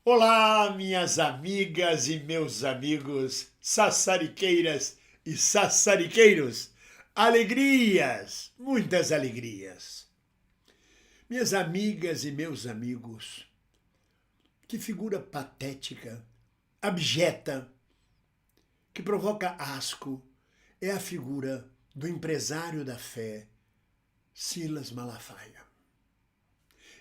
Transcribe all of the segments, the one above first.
Olá, minhas amigas e meus amigos, sassariqueiras e sassariqueiros. Alegrias, muitas alegrias. Minhas amigas e meus amigos, que figura patética, abjeta, que provoca asco, é a figura do empresário da fé, Silas Malafaia.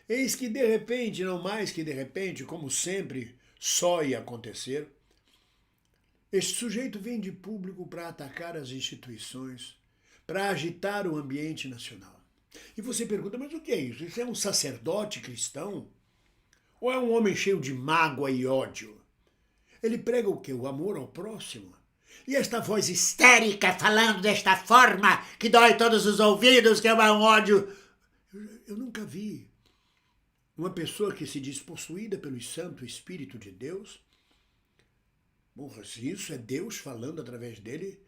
Eis que de repente, não mais que de repente, como sempre só ia acontecer, este sujeito vem de público para atacar as instituições, para agitar o ambiente nacional. E você pergunta, mas o que é isso? Isso é um sacerdote cristão? Ou é um homem cheio de mágoa e ódio? Ele prega o quê? O amor ao próximo? E esta voz histérica falando desta forma que dói todos os ouvidos, que é um ódio? Eu nunca vi uma pessoa que se diz possuída pelo Santo Espírito de Deus. Porra, se isso é Deus falando através dele,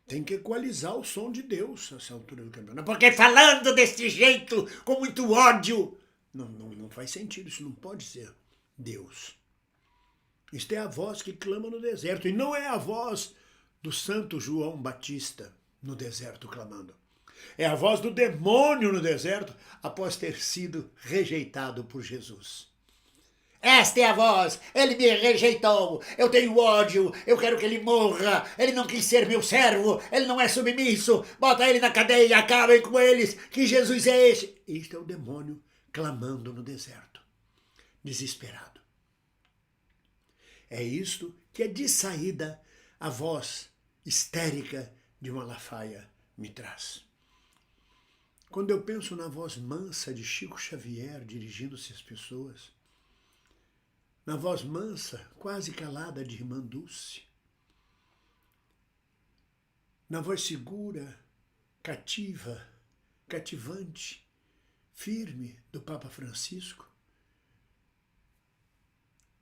tem que equalizar o som de Deus a essa altura do campeonato. Porque falando desse jeito, com muito ódio, não faz sentido, isso não pode ser Deus. Isto é a voz que clama no deserto, e não é a voz do santo João Batista no deserto clamando. É a voz do demônio no deserto após ter sido rejeitado por Jesus. Esta é a voz, ele me rejeitou, eu tenho ódio, eu quero que ele morra, ele não quis ser meu servo, ele não é submisso, bota ele na cadeia, acabem com eles, que Jesus é este. Isto é o demônio clamando no deserto, desesperado. É isto que é de saída a voz histérica de Malafaia me traz. Quando eu penso na voz mansa de Chico Xavier dirigindo-se às pessoas, na voz mansa, quase calada de Irmã Dulce, na voz segura, cativa, cativante, firme do Papa Francisco,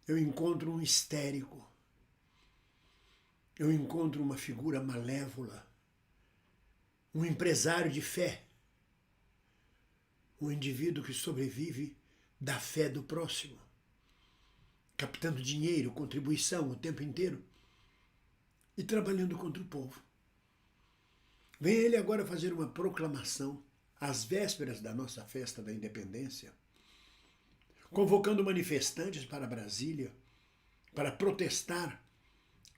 eu encontro um histérico, eu encontro uma figura malévola, um empresário de fé, um indivíduo que sobrevive da fé do próximo, captando dinheiro, contribuição o tempo inteiro e trabalhando contra o povo. Vem ele agora fazer uma proclamação às vésperas da nossa festa da independência, convocando manifestantes para Brasília para protestar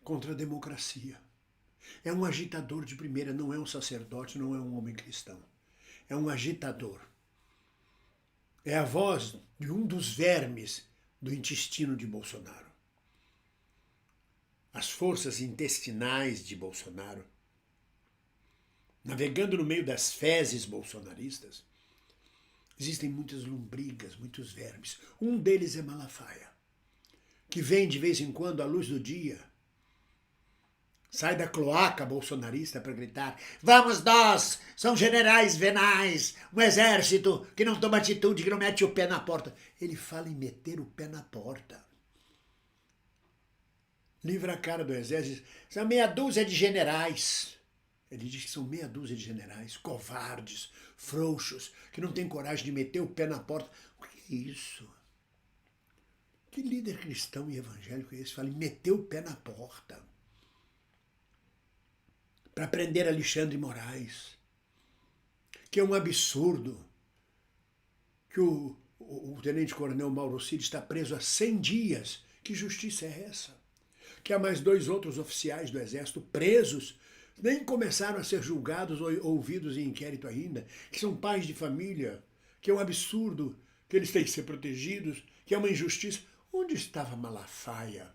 contra a democracia. É um agitador de primeira, não é um sacerdote, não é um homem cristão. É um agitador. É a voz de um dos vermes do intestino de Bolsonaro. As forças intestinais de Bolsonaro, navegando no meio das fezes bolsonaristas, existem muitas lombrigas, muitos vermes. Um deles é Malafaia, que vem de vez em quando à luz do dia, sai da cloaca bolsonarista para gritar: vamos nós, são generais venais, um exército que não toma atitude, que não mete o pé na porta. Ele fala em meter o pé na porta. Livra a cara do exército, são meia dúzia de generais. Ele diz que são meia dúzia de generais, covardes, frouxos, que não têm coragem de meter o pé na porta. O que é isso? Que líder cristão e evangélico é esse? Fala em meter o pé na porta para prender Alexandre Moraes, que é um absurdo que o tenente-coronel Mauro Cid está preso há 100 dias. Que justiça é essa? Que há mais 2 outros oficiais do Exército presos, nem começaram a ser julgados ou ouvidos em inquérito ainda, que são pais de família, que é um absurdo, que eles têm que ser protegidos, que é uma injustiça. Onde estava Malafaia?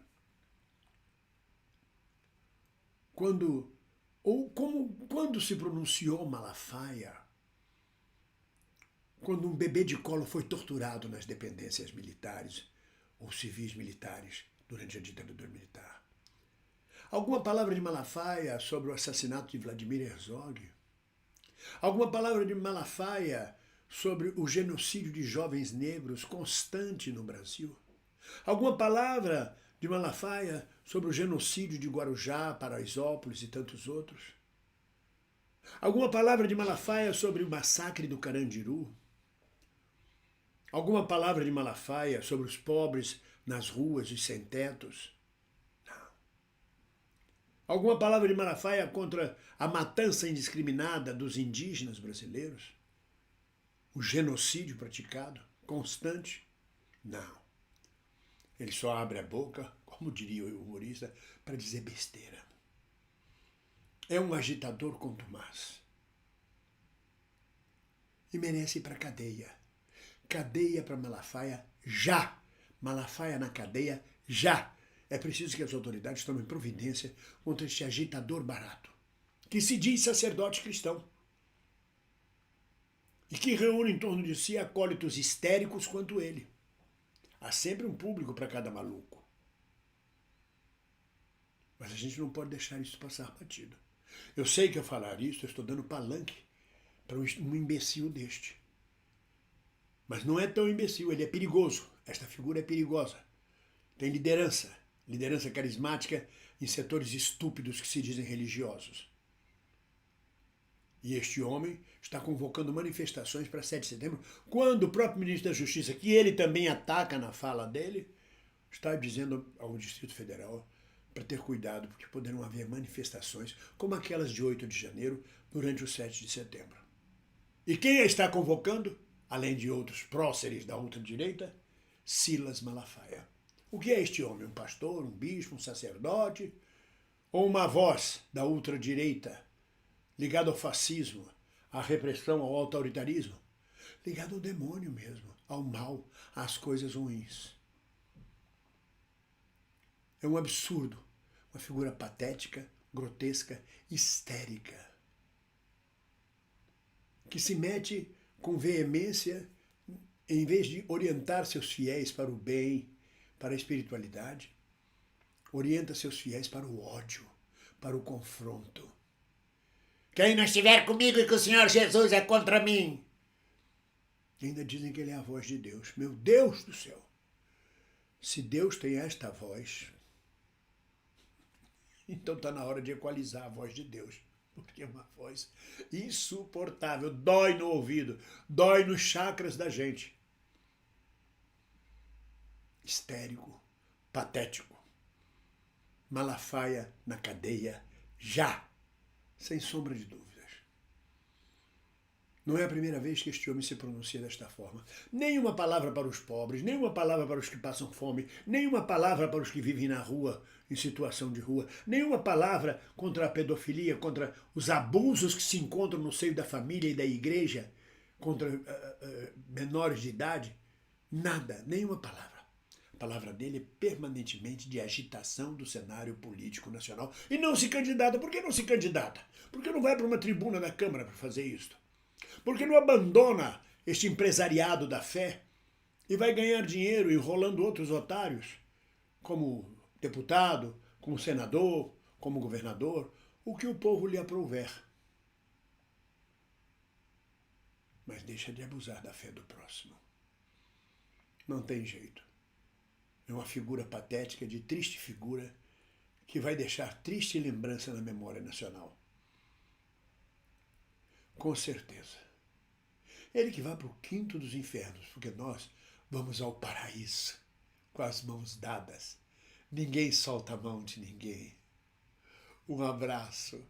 Quando se pronunciou Malafaia? Quando um bebê de colo foi torturado nas dependências militares ou civis militares durante a ditadura militar. Alguma palavra de Malafaia sobre o assassinato de Vladimir Herzog? Alguma palavra de Malafaia sobre o genocídio de jovens negros constante no Brasil? Alguma palavra de Malafaia sobre o genocídio de Guarujá, Paraisópolis e tantos outros? Alguma palavra de Malafaia sobre o massacre do Carandiru? Alguma palavra de Malafaia sobre os pobres nas ruas e sem-tetos? Não. Alguma palavra de Malafaia contra a matança indiscriminada dos indígenas brasileiros? O genocídio praticado, constante? Não. Ele só abre a boca, como diria o humorista, para dizer besteira. É um agitador contumaz. E merece ir para a cadeia. Cadeia para Malafaia já. Malafaia na cadeia já. É preciso que as autoridades tomem providência contra este agitador barato, que se diz sacerdote cristão e que reúne em torno de si acólitos histéricos quanto ele. Há sempre um público para cada maluco. Mas a gente não pode deixar isso passar batido. Eu sei que ao falar isso eu estou dando palanque para um imbecil deste. Mas não é tão imbecil, ele é perigoso. Esta figura é perigosa. Tem liderança carismática em setores estúpidos que se dizem religiosos. E este homem está convocando manifestações para 7 de setembro, quando o próprio ministro da Justiça, que ele também ataca na fala dele, está dizendo ao Distrito Federal para ter cuidado, porque poderão haver manifestações como aquelas de 8 de janeiro durante o 7 de setembro. E quem a está convocando, além de outros próceres da ultradireita? Silas Malafaia. O que é este homem? Um pastor, um bispo, um sacerdote? Ou uma voz da ultradireita ligado ao fascismo, à repressão, ao autoritarismo? Ligado ao demônio mesmo, ao mal, às coisas ruins. É um absurdo, uma figura patética, grotesca, histérica, que se mete com veemência, em vez de orientar seus fiéis para o bem, para a espiritualidade, orienta seus fiéis para o ódio, para o confronto. Quem não estiver comigo e que o Senhor Jesus é contra mim. E ainda dizem que ele é a voz de Deus. Meu Deus do céu! Se Deus tem esta voz, então está na hora de equalizar a voz de Deus. Porque é uma voz insuportável, dói no ouvido, dói nos chakras da gente. Histérico, patético. Malafaia na cadeia, já, sem sombra de dúvidas. Não é a primeira vez que este homem se pronuncia desta forma. Nenhuma palavra para os pobres, nenhuma palavra para os que passam fome, nenhuma palavra para os que vivem na rua, em situação de rua, nenhuma palavra contra a pedofilia, contra os abusos que se encontram no seio da família e da igreja, contra menores de idade. Nada, nenhuma palavra. A palavra dele é permanentemente de agitação do cenário político nacional. E não se candidata. Por que não se candidata? Por que não vai para uma tribuna da Câmara para fazer isso? Por que não abandona este empresariado da fé e vai ganhar dinheiro enrolando outros otários, como deputado, como senador, como governador, o que o povo lhe aprouver? Mas deixa de abusar da fé do próximo. Não tem jeito. É uma figura patética, de triste figura, que vai deixar triste lembrança na memória nacional. Com certeza. Ele que vai para o quinto dos infernos, porque nós vamos ao paraíso, com as mãos dadas. Ninguém solta a mão de ninguém. Um abraço.